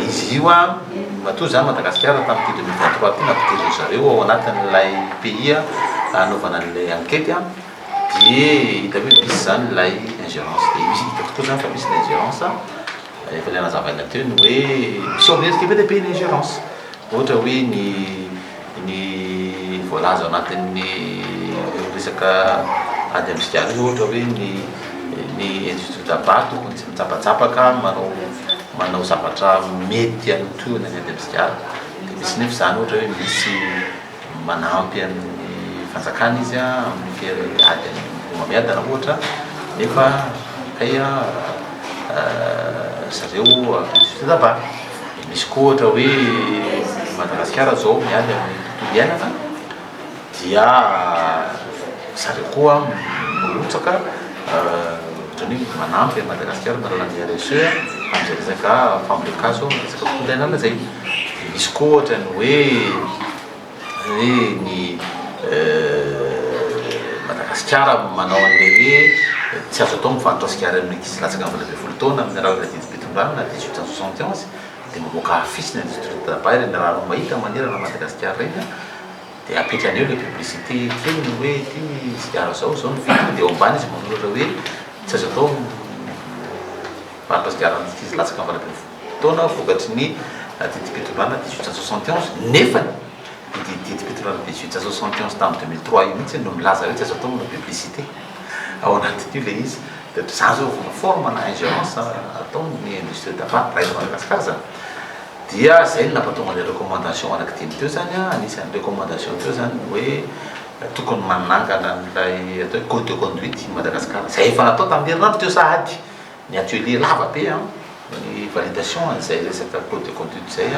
izy io matoa zany Madagasikara tamin'ity 2023 ty nampidiriny zareo ao anatin'ilay pays anaovana an'ilay enquête dia hita hoe misy zany ilay ingérence dia misy hitako tokoa zany fa misy l'ingérence efa ilay nazavaina teo ny hoe misy omerika be dia be ny ingérence ohatra hoe ny voalaza ao anatin'ny resaka ady am'sikara io ohatra hoe ny industrie tabac tokony tsy mitsapatsapaka manao zavatra mety anotoana ny ady am'sikara dia misy nefa zany ohatra hoe misy manampy amin'ny fanjakana izy amin'ny ady mamiadana ohatra nefa kay zareo industrie tabac misy koa ohatra hoe Madagasikara zao miady amin'ny tontolo iainana dia zareo koa mirotsaka ohatrany manampy Madagasikara malalan'ny RSE amin'izay resaka fambolekazo resaka tontolo iainana zay. Misy koa ohatrany hoe ny Madagasikara manao an'ilay hoe tsy azo atao mivarotra sikara amin'ny ankizy latsaka amin'ny 20 taona amin'ny raha didim-pitondrana na 1871 dia mamoaka afisy ny industrie tabac ireny raha mahita manerana Madagasikara reny dia apetrany eo ilay publicité kely ny hoe ty sigara zao ny vidiny dia ao ambany izy manoratra hoe tsy azo atao mivarotra sigara amin'ny ankizy latsaka amin'ny 20 taona vokatry ny didim-pitondrana 1871 nefa didim-pitondrana 1871 tamin'ny 2003 io mihitsy no milaza hoe tsy azo atao manao publicité ao anatin'io ilay izy dia zany zao formana ingérence ataon'ny industrie tabac raha eto Madagasikara zany dia zay no nampatonga le recommandation anankidimy teo zany anisan'ny recommandation teo zany hoe tokony manangana n'ilay atao hoe code de conduite Madagasikara zay efa natao tamin'ny herinandro teo sahady ny atelier lava be ny validation an'izay resaka code de conduite zay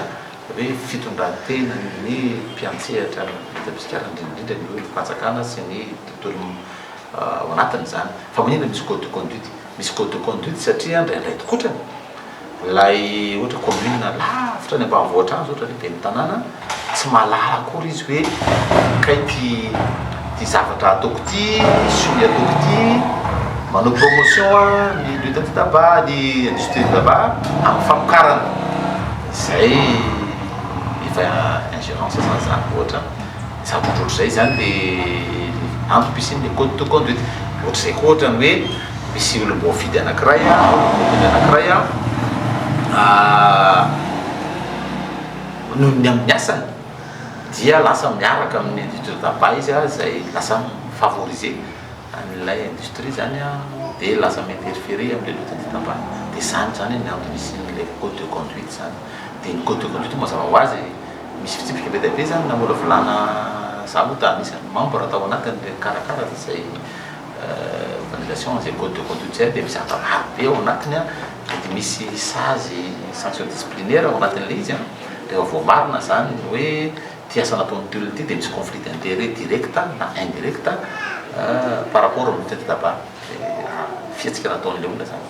hoe fitondran-tena ny mpiantsehatra Madagasikara indrindrindra ny hoe fanjakana sy ny tontolo ao anatiny zany fa manina misy code de conduite misy code de conduite satria ndraindray tokotrany lay ohatra commune lavitra ny ambanivohitra any ohatra lehibe ny tanàna tsy mahalala akory izy hoe kay ty zavatra ataoko ty somy ataoko ty manao promotion ny lutte anti-tabac ny industrie tabac amin'ny famokarana zay efa ingérence zany zany ohatra zavatr'ohatr' zay zany le antom-pisiny le code de conduite ohatra zay koa ohatrany hoe misy olom-boafidy anankiray noho ny amin'ny asany dia lasa miaraka amin'ny industrie tabac izy zay lasa favoriser an'ilay industrie zany dia lasa minterférer amin'le lutte anti-tabac dia zany ny antony isin'le code de conduite zany dia ny code de conduite mazava ho azy misy fitsipika be dia be zany namola volana zaho ta misy membre atao anatin'le karakara zay validation zay code de conduite zay dia misy zavatra maro be ao anatiny dia misy sazy sanction disciplinaire ao anatin'le izy rehefa voamarina zany hoe ty asa nataon'ny olona ty dia misy conflit d'intérêt directa na indirecta par rapport au lutte anti-tabac fiatsika nataon'le olona zany